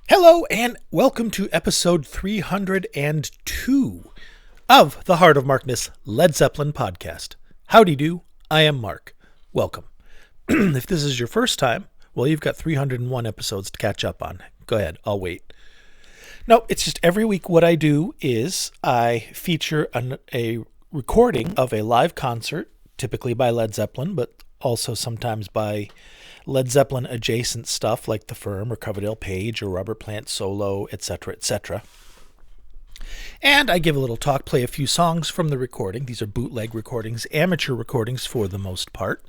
Hello and welcome to episode 302 of the Heart of Markness Led Zeppelin podcast. Howdy do, I am Mark. Welcome. If this is your first time, well, you've got 301 episodes to catch up on. Go ahead, I'll wait. No, it's just every week what I do is I feature a recording of a live concert, typically by Led Zeppelin, but also sometimes by Led Zeppelin adjacent stuff like The Firm or Coverdale Page or Robert Plant Solo, etc., etc. And I give a little talk, play a few songs from the recording. These are bootleg recordings, amateur recordings for the most part.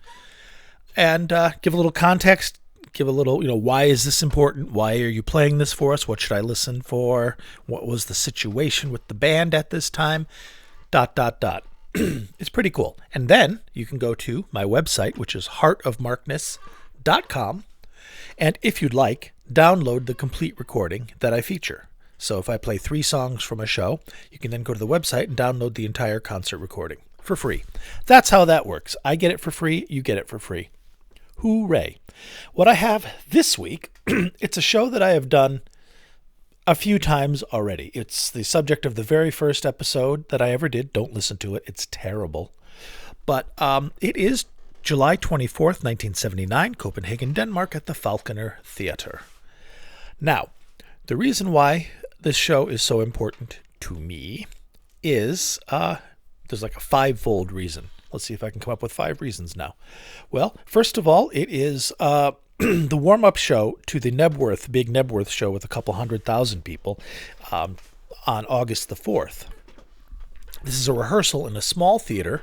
And give a little context, give a little, why is this important? Why are you playing this for us? What should I listen for? What was the situation with the band at this time? ... It's pretty cool. And then you can go to my website, which is heartofmarkness.com, and if you'd like, download the complete recording that I feature. So if I play 3 songs from a show, you can then go to the website and download the entire concert recording for free. That's how that works. I get it for free, you get it for free. Hooray. What I have this week, it's a show that I have done a few times already. It's the subject of the very first episode that I ever did. Don't listen to it. It's terrible. But it is July 24th, 1979, Copenhagen, Denmark, at the Falkoner Theater. Now, the reason why this show is so important to me is there's like a 5-fold reason. Let's see if I can come up with 5 reasons now. Well, first of all, it is the warm-up show to the Knebworth, big Knebworth show with a couple 100,000 people on August the 4th. This is a rehearsal in a small theater,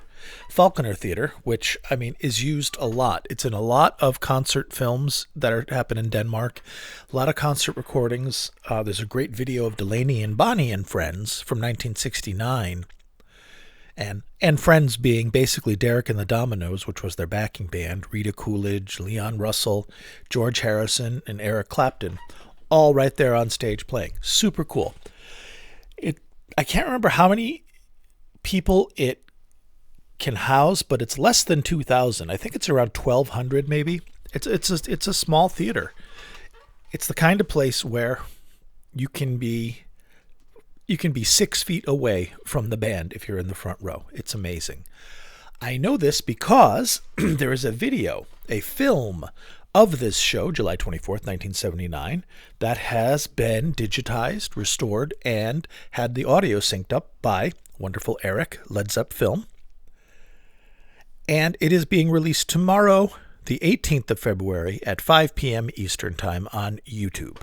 Falkoner Theater, which, is used a lot. It's in a lot of concert films that happen in Denmark, a lot of concert recordings. There's a great video of Delaney and Bonnie and Friends from 1969. And Friends being basically Derek and the Dominoes, which was their backing band, Rita Coolidge, Leon Russell, George Harrison, and Eric Clapton, all right there on stage playing. Super cool. I can't remember how many people it can house, but it's less than 2,000. I think it's around 1,200 maybe. It's a small theater. It's the kind of place where you can be 6 feet away from the band if you're in the front row. It's amazing. I know this because there is a video, a film of this show, July 24th, 1979, that has been digitized, restored, and had the audio synced up by wonderful Eric, LedZepFilm. And it is being released tomorrow, the 18th of February at 5 p.m. Eastern Time on YouTube.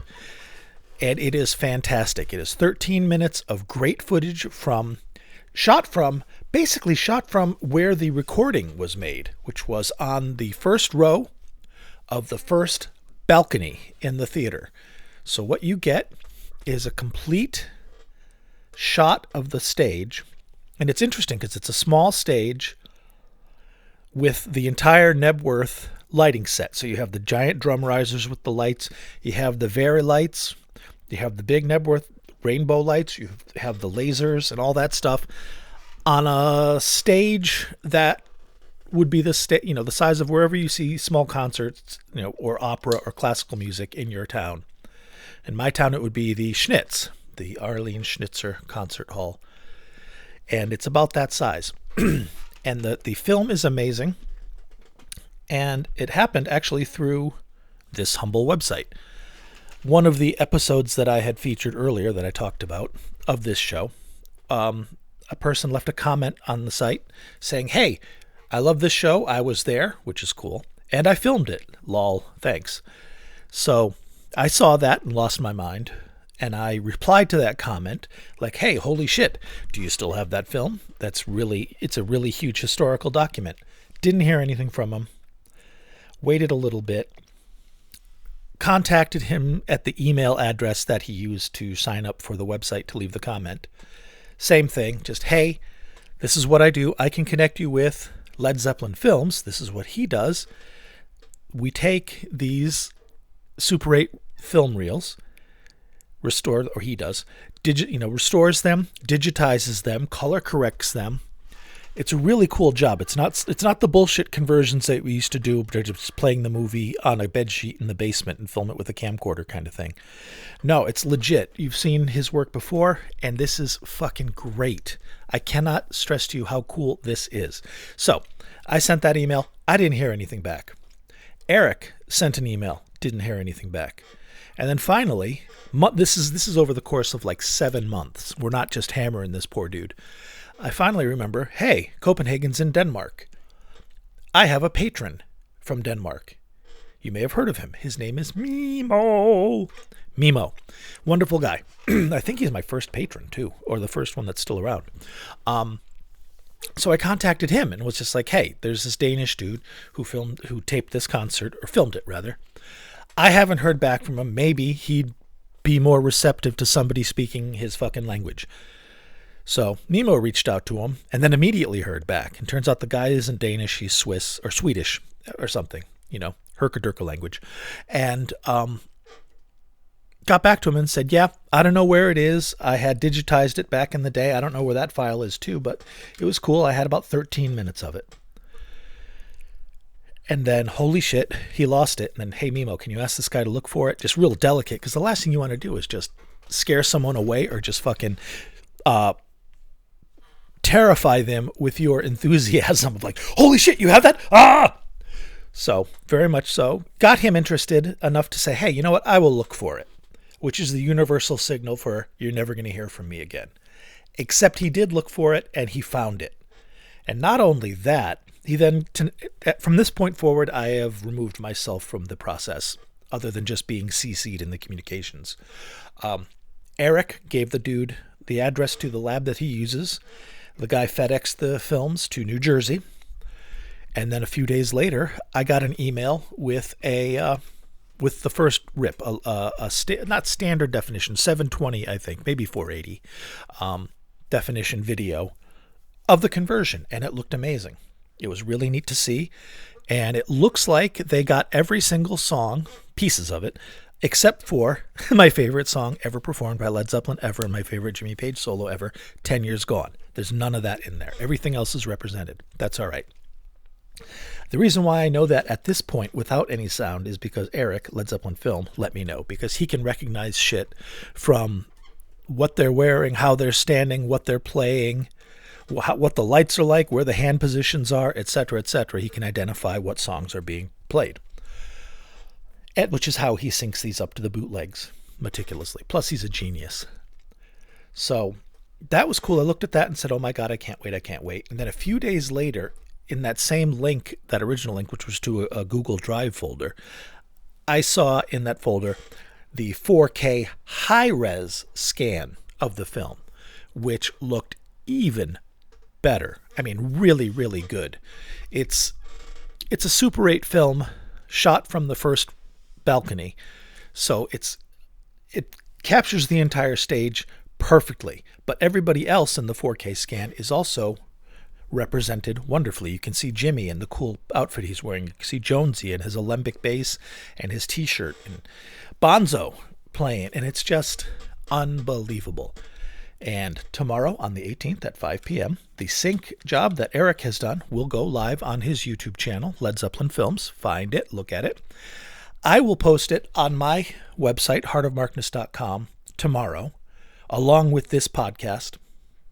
And it is fantastic. It is 13 minutes of great footage shot from where the recording was made, which was on the first row of the first balcony in the theater. So what you get is a complete shot of the stage. And it's interesting because it's a small stage with the entire Knebworth lighting set. So you have the giant drum risers with the lights. You have the Very lights. You have the big Knebworth rainbow lights. You have the lasers and all that stuff on a stage that would be the size of wherever you see small concerts, or opera or classical music in your town. In my town, it would be the Schnitz, the Arlene Schnitzer Concert Hall. And it's about that size. And the film is amazing. And it happened actually through this humble website. One of the episodes that I had featured earlier that I talked about of this show, a person left a comment on the site saying, "Hey, I love this show. I was there," which is cool, "and I filmed it. Lol, thanks." So I saw that and lost my mind, and I replied to that comment like, "Hey, holy shit, do you still have that film? It's a really huge historical document." Didn't hear anything from him. Waited a little bit. Contacted him at the email address that he used to sign up for the website to leave the comment. Same thing, just, "Hey, this is what I do. I can connect you with Led Zeppelin Films. This is what he does. We take these Super 8 film reels, restores them, digitizes them, color corrects them, It's a really cool job. It's not the bullshit conversions that we used to do, just playing the movie on a bed sheet in the basement and film it with a camcorder kind of thing. No, it's legit. You've seen his work before, and this is fucking great. I cannot stress to you how cool this is. So, I sent that email. I didn't hear anything back. Eric sent an email. Didn't hear anything back. And then finally, this is over the course of like 7 months. We're not just hammering this poor dude. I finally remember, hey, Copenhagen's in Denmark. I have a patron from Denmark. You may have heard of him. His name is Mimo. Mimo. Wonderful guy. I think he's my first patron, too, or the first one that's still around. So I contacted him and was just like, hey, there's this Danish dude who taped this concert, or filmed it, rather. I haven't heard back from him. Maybe he'd be more receptive to somebody speaking his fucking language. So Nemo reached out to him and then immediately heard back. And turns out the guy isn't Danish, he's Swiss or Swedish or something, Herkadurka language. And got back to him and said, yeah, I don't know where it is. I had digitized it back in the day. I don't know where that file is too, but it was cool. I had about 13 minutes of it. And then, holy shit, he lost it. And then, hey, Mimo, can you ask this guy to look for it? Just real delicate, because the last thing you want to do is just scare someone away or just fucking terrify them with your enthusiasm of like, holy shit, you have that? Ah! So, very much so. Got him interested enough to say, hey, you know what? I will look for it, which is the universal signal for you're never going to hear from me again. Except he did look for it, and he found it. And not only that, he then, from this point forward, I have removed myself from the process, other than just being CC'd in the communications. Eric gave the dude the address to the lab that he uses. The guy FedExed the films to New Jersey. And then a few days later, I got an email with with the first rip, not standard definition, 720, I think, maybe 480 definition video of the conversion, and it looked amazing. It was really neat to see, and it looks like they got every single song, pieces of it, except for my favorite song ever performed by Led Zeppelin ever, and my favorite Jimmy Page solo ever, 10 Years Gone. There's none of that in there. Everything else is represented. That's all right. The reason why I know that at this point without any sound is because Eric, LedZepFilm, let me know, because he can recognize shit from what they're wearing, how they're standing, what they're playing, what the lights are like, where the hand positions are, etc., etc. He can identify what songs are being played, which is how he syncs these up to the bootlegs meticulously. Plus, he's a genius. So that was cool. I looked at that and said, oh my God, I can't wait. And then a few days later, in that same link, that original link, which was to a Google Drive folder, I saw in that folder the 4K high-res scan of the film, which looked even better. I mean, really, really good. It's a Super 8 film shot from the first balcony, so it captures the entire stage perfectly. But everybody else in the 4K scan is also represented wonderfully. You can see Jimmy in the cool outfit he's wearing. You can see Jonesy in his alembic bass and his t-shirt, and Bonzo playing, and it's just unbelievable. And tomorrow on the 18th at 5 p.m., the sync job that Eric has done will go live on his YouTube channel, Led Zeppelin Films. Find it, look at it. I will post it on my website, heartofmarkness.com, tomorrow, along with this podcast,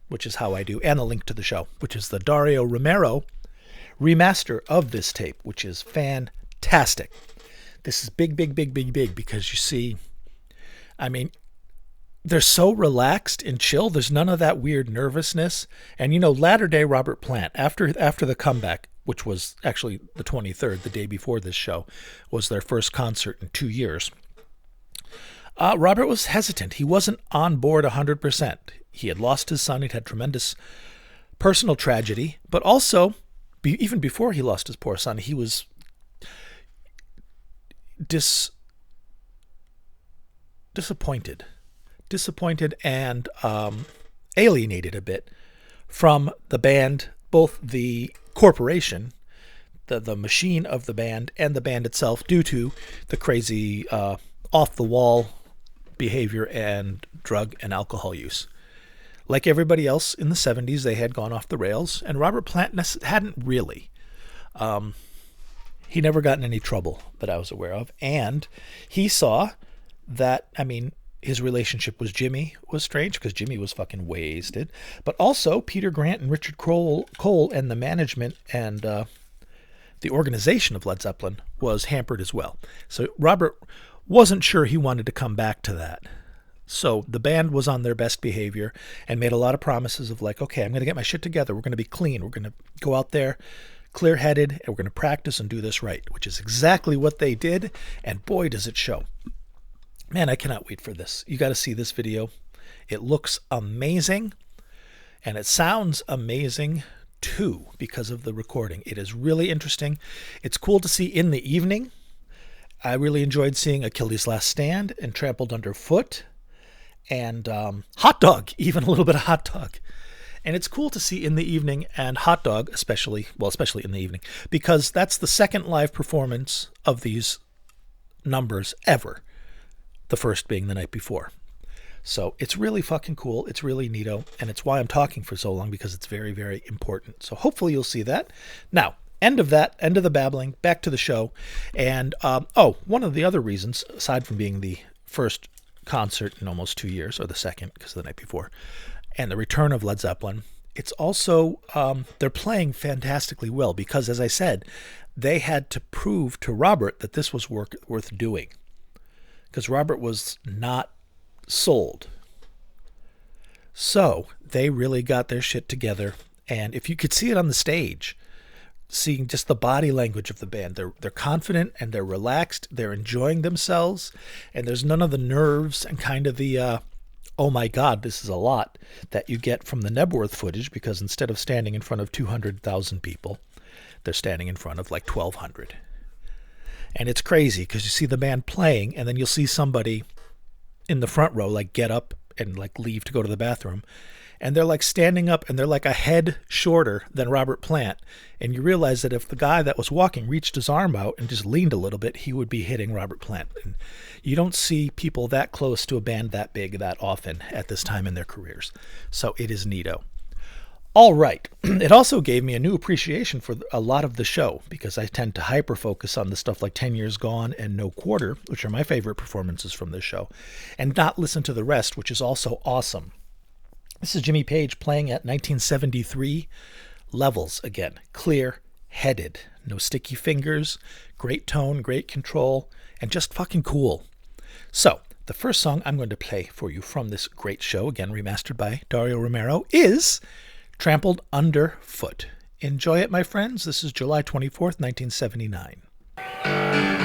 which is how I do, and a link to the show, which is the Dario Romero remaster of this tape, which is fantastic. This is big, because you see, I mean, they're so relaxed and chill. There's none of that weird nervousness. And, latter-day Robert Plant, after the comeback, which was actually the 23rd, the day before this show, was their first concert in 2 years. Robert was hesitant. He wasn't on board 100%. He had lost his son. He'd had tremendous personal tragedy. But also, even before he lost his poor son, he was disappointed and alienated a bit from the band, both the corporation, the machine of the band, and the band itself, due to the crazy off-the-wall behavior and drug and alcohol use. like everybody else in the 70s, they had gone off the rails, and Robert Plant hadn't really. He never got in any trouble that I was aware of, and he saw that, his relationship with Jimmy was strange because Jimmy was fucking wasted, but also Peter Grant and Richard Cole and the management and the organization of Led Zeppelin was hampered as well. So Robert wasn't sure he wanted to come back to that. So the band was on their best behavior and made a lot of promises of like, okay, I'm going to get my shit together. We're going to be clean. We're going to go out there clear-headed, and we're going to practice and do this right, which is exactly what they did. And boy, does it show. Man, I cannot wait for this. You got to see this video. It looks amazing, and it sounds amazing too because of the recording. It is really interesting. It's cool to see in the evening. I really enjoyed seeing Achilles' Last Stand and Trampled Underfoot. And Hot Dog, even a little bit of Hot Dog. And it's cool to see in the evening and Hot Dog, especially in the evening, because that's the second live performance of these numbers ever, the first being the night before. So it's really fucking cool. It's really neato, and it's why I'm talking for so long, because it's very, very important. So hopefully you'll see that. Now, end of the babbling, back to the show. And, one of the other reasons, aside from being the first concert in almost 2 years, or the second because of the night before, and the return of Led Zeppelin, it's also they're playing fantastically well because, as I said, they had to prove to Robert that this was worth doing, because Robert was not sold. So they really got their shit together, and if you could see it on the stage, seeing just the body language of the band, they're confident and they're relaxed, they're enjoying themselves, and there's none of the nerves and kind of the oh my god, this is a lot that you get from the Knebworth footage, because instead of standing in front of 200,000 people, they're standing in front of like 1,200. And it's crazy because you see the band playing, and then you'll see somebody in the front row like get up and like leave to go to the bathroom, and they're like standing up and they're like a head shorter than Robert Plant. And you realize that if the guy that was walking reached his arm out and just leaned a little bit, he would be hitting Robert Plant. And you don't see people that close to a band that big that often at this time in their careers. So it is neato. All right. It also gave me a new appreciation for a lot of the show, because I tend to hyper-focus on the stuff like 10 Years Gone and No Quarter, which are my favorite performances from this show, and not listen to the rest, which is also awesome. This is Jimmy Page playing at 1973 levels again. Clear-headed. No sticky fingers. Great tone, great control, and just fucking cool. So, the first song I'm going to play for you from this great show, again remastered by Dario Romero, is Trampled Underfoot. Enjoy it, my friends. This is July 24th, 1979. Trampled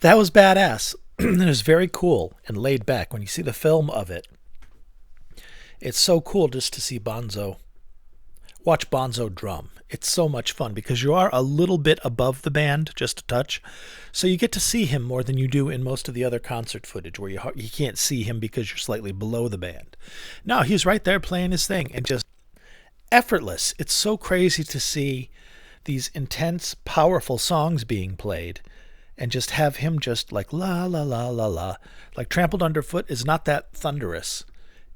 That was badass. It was very cool and laid back. When you see the film of it, it's so cool just to see Bonzo. Watch Bonzo drum. It's so much fun because you are a little bit above the band, just a touch. So you get to see him more than you do in most of the other concert footage where you can't see him because you're slightly below the band. No, he's right there playing his thing and just effortless. It's so crazy to see these intense, powerful songs being played and just have him just like la la la la la. Like Trampled Underfoot is not that thunderous.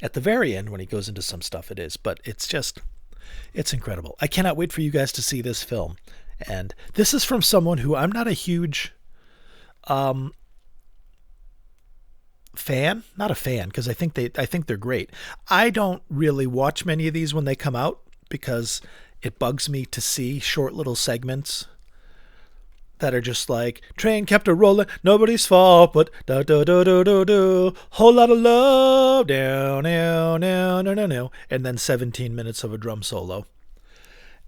At the very end when he goes into some stuff it is, but it's incredible. I cannot wait for you guys to see this film. And this is from someone who I'm not a huge fan. Not a fan because I think they're great. I don't really watch many of these when they come out because it bugs me to see short little segments that are just like train kept a rolling, nobody's fault, but do do do do do do, whole lot of love, down down down down down, and then 17 minutes of a drum solo,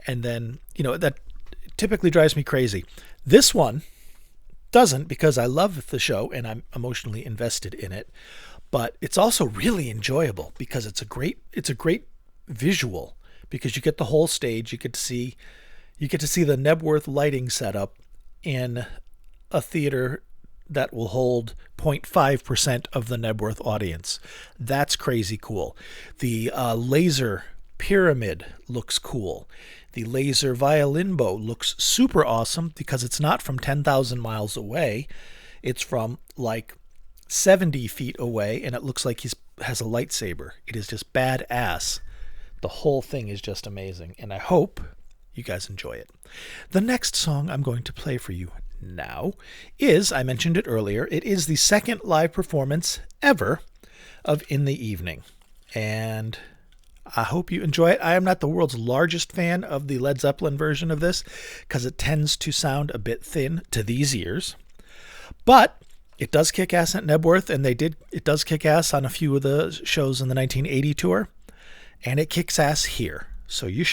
and then that typically drives me crazy. This one doesn't because I love the show and I'm emotionally invested in it, but it's also really enjoyable because it's a great visual because you get the whole stage, you get to see the Knebworth lighting setup in a theater that will hold 0.5% of the Knebworth audience. That's crazy cool. The laser pyramid looks cool. The laser violin bow looks super awesome because it's not from 10,000 miles away. It's from like 70 feet away, and it looks like he has a lightsaber. It is just badass. The whole thing is just amazing, and I hope you guys enjoy it. The next song I'm going to play for you now is, I mentioned it earlier, it is the second live performance ever of In the Evening. And I hope you enjoy it. I am not the world's largest fan of the Led Zeppelin version of this because it tends to sound a bit thin to these ears. But it does kick ass at Knebworth, and it does kick ass on a few of the shows in the 1980 tour. And it kicks ass here. So you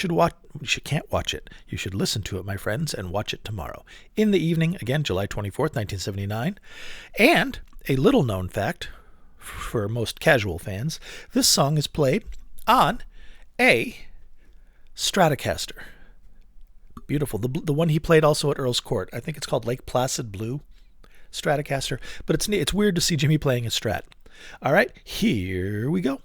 can't watch it. You should listen to it, my friends, and watch it tomorrow. In the Evening, again, July 24th, 1979. And a little known fact for most casual fans, this song is played on a Stratocaster. Beautiful. The one he played also at Earl's Court. I think it's called Lake Placid Blue Stratocaster. But it's weird to see Jimmy playing a Strat. All right, here we go.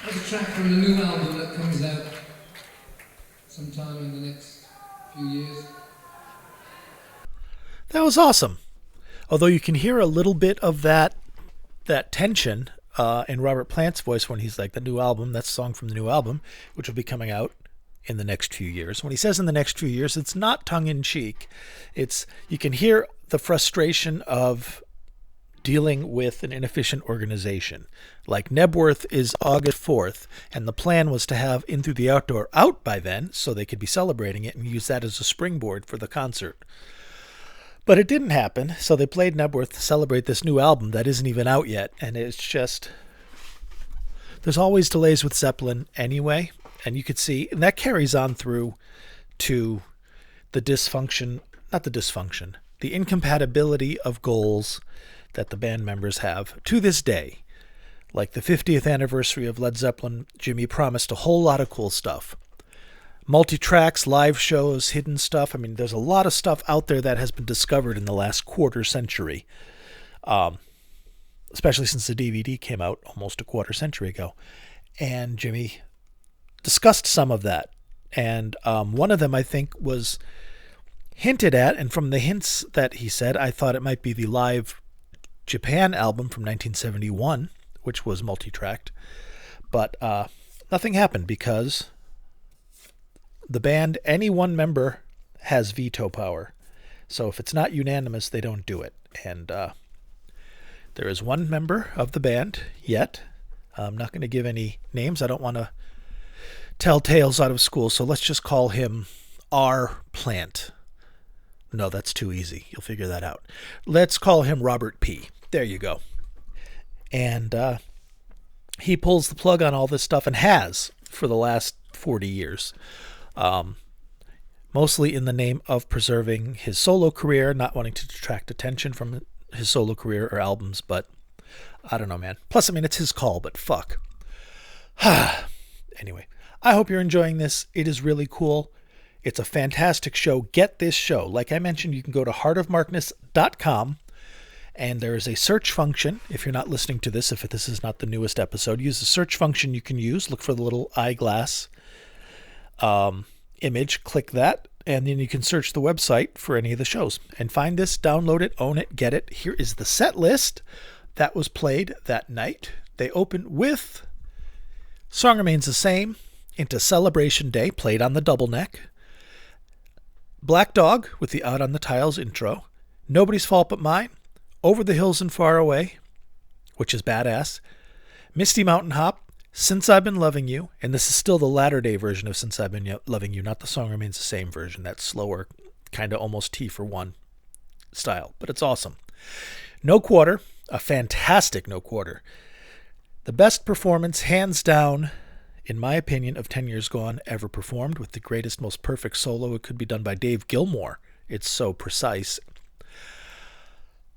That's a track from the new album that comes out sometime in the next few years. That was awesome. Although you can hear a little bit of that tension in Robert Plant's voice when he's like, the new album, that's a song from the new album, which will be coming out in the next few years. When he says in the next few years, it's not tongue-in-cheek. You can hear the frustration of dealing with an inefficient organization. Like Knebworth is August 4th, and the plan was to have In Through the Outdoor out by then, so they could be celebrating it and use that as a springboard for the concert. But it didn't happen, so they played Knebworth to celebrate this new album that isn't even out yet, and it's just... There's always delays with Zeppelin anyway, and you could see, and that carries on through to the the incompatibility of goals that the band members have to this day. Like the 50th anniversary of Led Zeppelin, Jimmy promised a whole lot of cool stuff. Multi-tracks, live shows, hidden stuff. I mean, there's a lot of stuff out there that has been discovered in the last quarter century, especially since the DVD came out almost a quarter century ago. And Jimmy discussed some of that. And one of them, I think, was hinted at, and from the hints that he said, I thought it might be the live Japan album from 1971, which was multi-tracked. But nothing happened because the band, any one member has veto power. So if it's not unanimous, they don't do it. And there is one member of the band yet. I'm not going to give any names. I don't want to tell tales out of school. So let's just call him R. Plant. No, that's too easy. You'll figure that out. Let's call him Robert P. There you go. And he pulls the plug on all this stuff and has for the last 40 years. Mostly in the name of preserving his solo career, not wanting to detract attention from his solo career or albums, but I don't know, man. Plus, I mean, it's his call, but fuck. Anyway, I hope you're enjoying this. It is really cool. It's a fantastic show. Get this show. Like I mentioned, you can go to heartofmarkness.com, and there is a search function. If you're not listening to this, if this is not the newest episode, use the search function you can use. Look for the little eyeglass image, click that, and then you can search the website for any of the shows and find this, download it, own it, get it. Here is the set list that was played that night. They opened with Song Remains the Same, Into Celebration Day, played on the double neck, Black Dog with the Out on the Tiles intro, Nobody's Fault But Mine, Over the Hills and Far Away, which is badass, Misty Mountain Hop, Since I've Been Loving You, and this is still the latter day version of Since I've Been Loving You, not the Song Remains the Same version, that slower, kind of almost T for one style, but it's awesome. No Quarter, a fantastic No Quarter. The best performance, hands down, in my opinion, of 10 Years Gone ever performed, with the greatest, most perfect solo. It could be done by Dave Gilmour. It's so precise.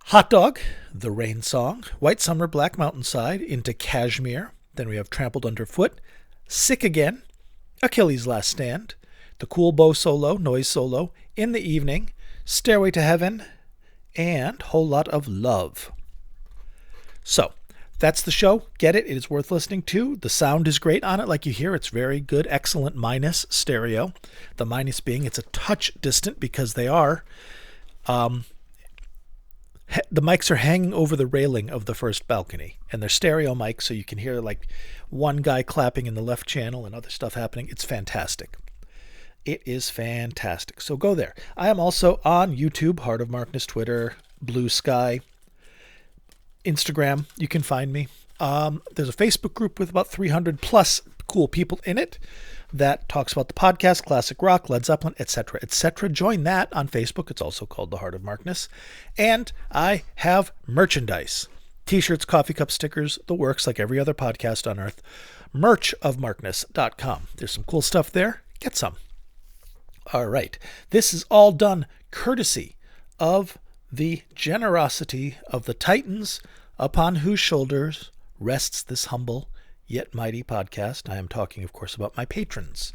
Hot Dog, The Rain Song, White Summer, Black Mountainside, Into Kashmir. Then we have Trampled Underfoot, Sick Again, Achilles' Last Stand, The Cool Bow Solo, Noise Solo, In the Evening, Stairway to Heaven, and Whole Lotta Love. So, that's the show. Get it. It is worth listening to. The sound is great on it. Like you hear, it's very good. Excellent minus stereo. The minus being it's a touch distant because they are... the mics are hanging over the railing of the first balcony, and they're stereo mics, so you can hear like one guy clapping in the left channel and other stuff happening. It's fantastic. It is fantastic. So go there. I am also on YouTube, Heart of Markness, Twitter, Blue Sky, Instagram. You can find me. There's a Facebook group with about 300 plus cool people in it that talks about the podcast, classic rock, Led Zeppelin, etc., etc. Join that on Facebook. It's also called The Heart of Markness. And I have merchandise. T-shirts, coffee cup stickers, the works, like every other podcast on earth. Merchofmarkness.com. There's some cool stuff there. Get some. All right. This is all done courtesy of the generosity of the Titans upon whose shoulders rests this humble yet mighty podcast. I am talking, of course, about my patrons,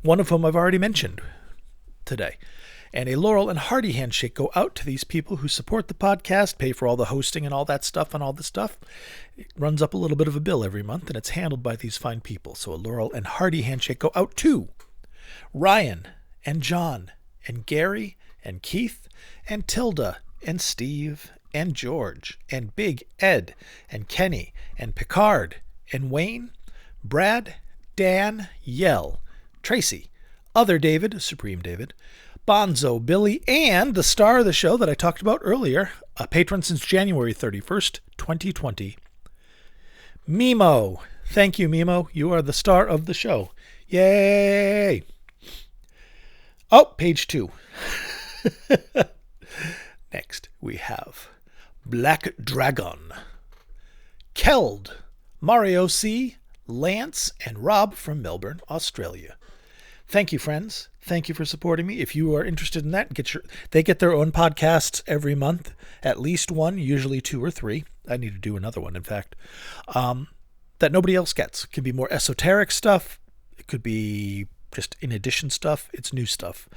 one of whom I've already mentioned today. And a Laurel and Hardy handshake go out to these people who support the podcast, pay for all the hosting and all that stuff and all the stuff. It runs up a little bit of a bill every month, and it's handled by these fine people. So a Laurel and Hardy handshake go out to Ryan and John and Gary and Keith and Tilda and Steve and George and Big Ed and Kenny and Picard and Wayne, Brad, Dan, Yell, Tracy, Other David, Supreme David, Bonzo, Billy, and the star of the show that I talked about earlier, a patron since January 31st, 2020, Mimo. Thank you, Mimo. You are the star of the show. Yay! Oh, page 2. Next, we have Black Dragon, Keld, Mario C., Lance, and Rob from Melbourne, Australia. Thank you, friends. Thank you for supporting me. If you are interested in that, they get their own podcasts every month, at least one, usually 2 or 3. I need to do another one, in fact, that nobody else gets. It can be more esoteric stuff. It could be just in addition stuff. It's new stuff.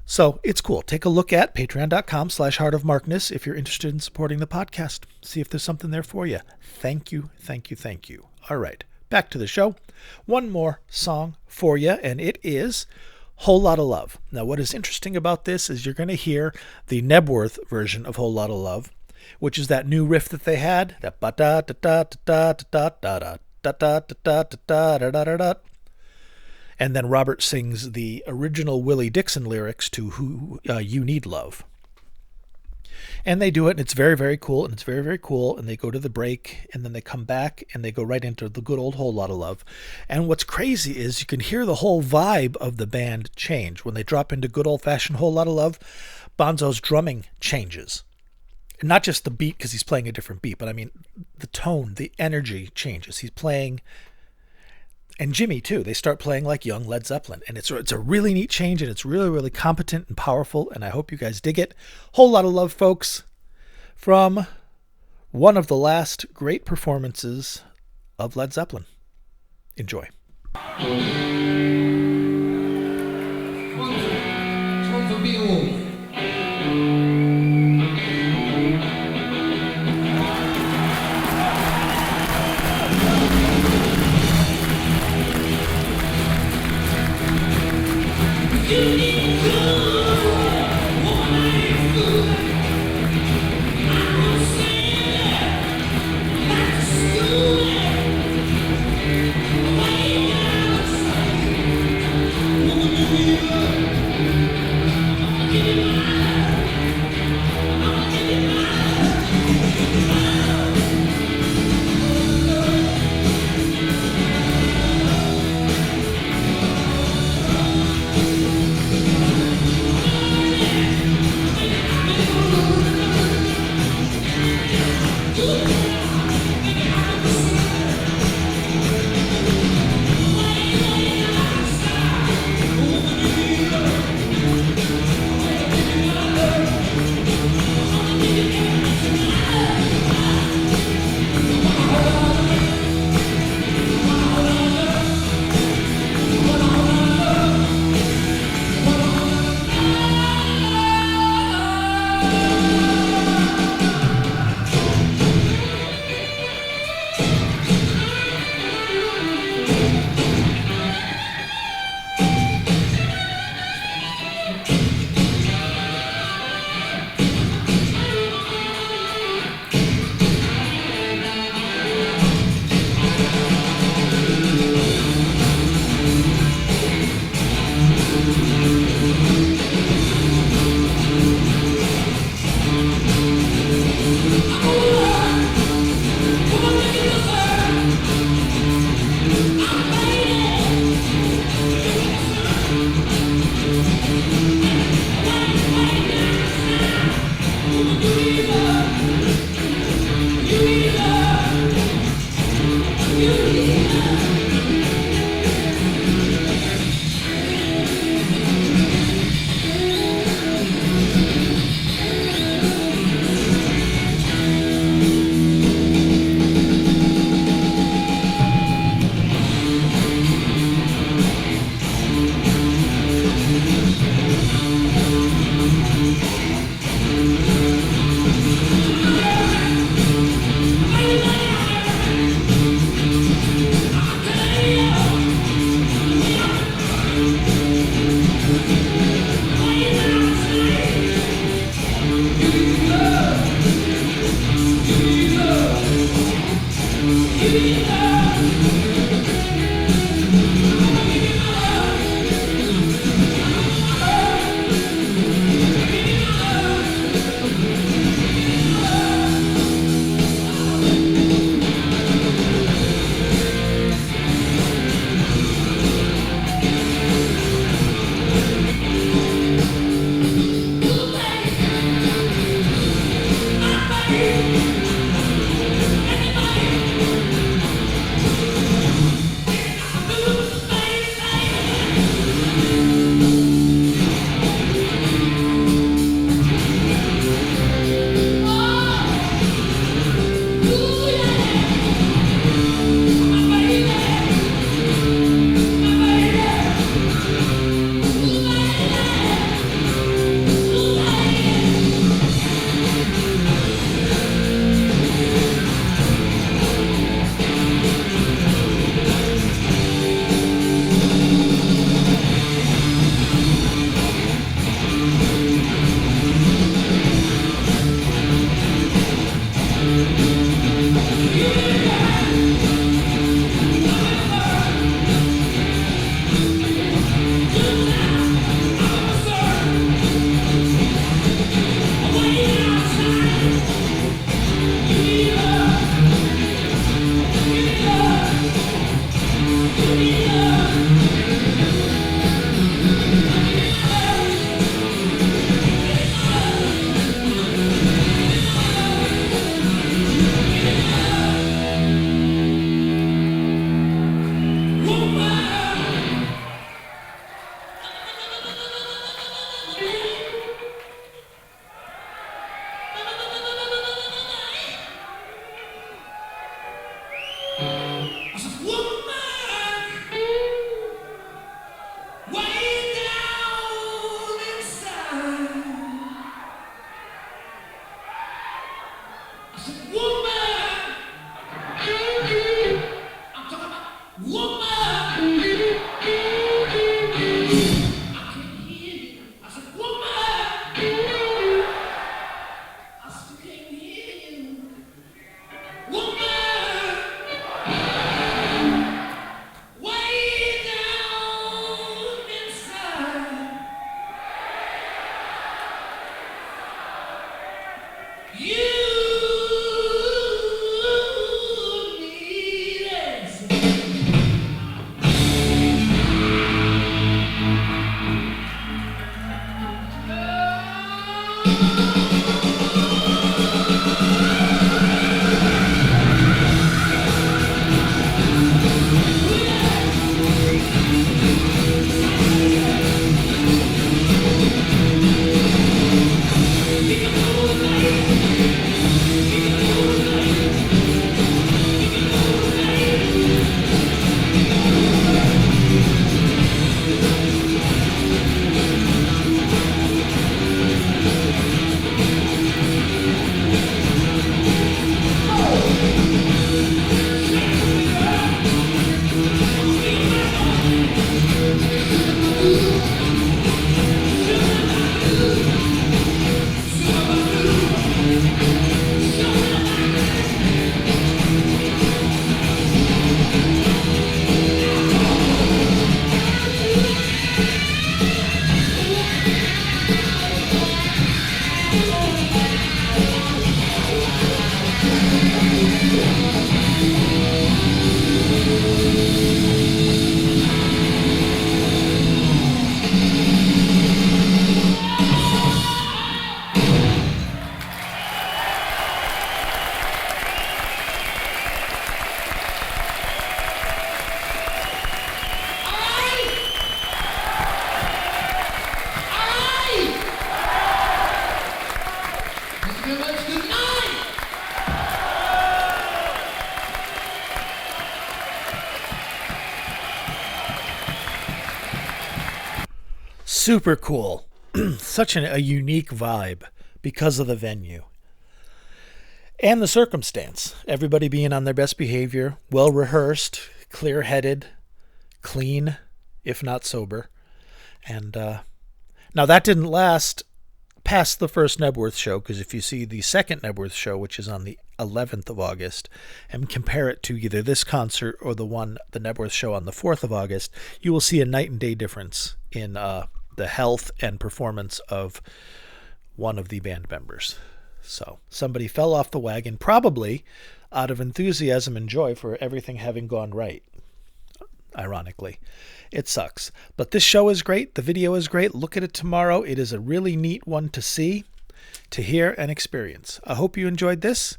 So it's cool. Take a look at patreon.com/heartofmarkness if you're interested in supporting the podcast. See if there's something there for you. Thank you, thank you, thank you. All right, back to the show. One more song for you, and it is Whole Lotta Love. Now, what is interesting about this is you're going to hear the Knebworth version of Whole Lotta Love, which is that new riff that they had. That ba da da da da da da da da da da da da da da da. And then Robert sings the original Willie Dixon lyrics to Who You Need Love. And they do it, and it's very, very cool, and it's very, very cool. And they go to the break, and then they come back, and they go right into the good old Whole Lotta Love. And what's crazy is you can hear the whole vibe of the band change. When they drop into good old-fashioned Whole Lotta Love, Bonzo's drumming changes. And not just the beat, because he's playing a different beat, but I mean the tone, the energy changes. He's playing... And Jimmy, too. They start playing like young Led Zeppelin. And it's a really neat change, and it's really, really competent and powerful, and I hope you guys dig it. Whole Lotta Love, folks, from one of the last great performances of Led Zeppelin. Enjoy. Super cool. Such a unique vibe because of the venue. And the circumstance. Everybody being on their best behavior, well rehearsed, clear-headed, clean, if not sober. And now that didn't last past the first Knebworth show, because if you see the second Knebworth show, which is on the 11th of August, and compare it to either this concert or the Knebworth show on the 4th of August, you will see a night and day difference in the health and performance of one of the band members. So somebody fell off the wagon, probably out of enthusiasm and joy for everything having gone right. Ironically, it sucks. But this show is great. The video is great. Look at it tomorrow. It is a really neat one to see, to hear, and experience. I hope you enjoyed this,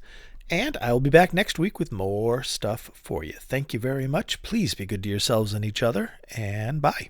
and I will be back next week with more stuff for you. Thank you very much. Please be good to yourselves and each other, and bye.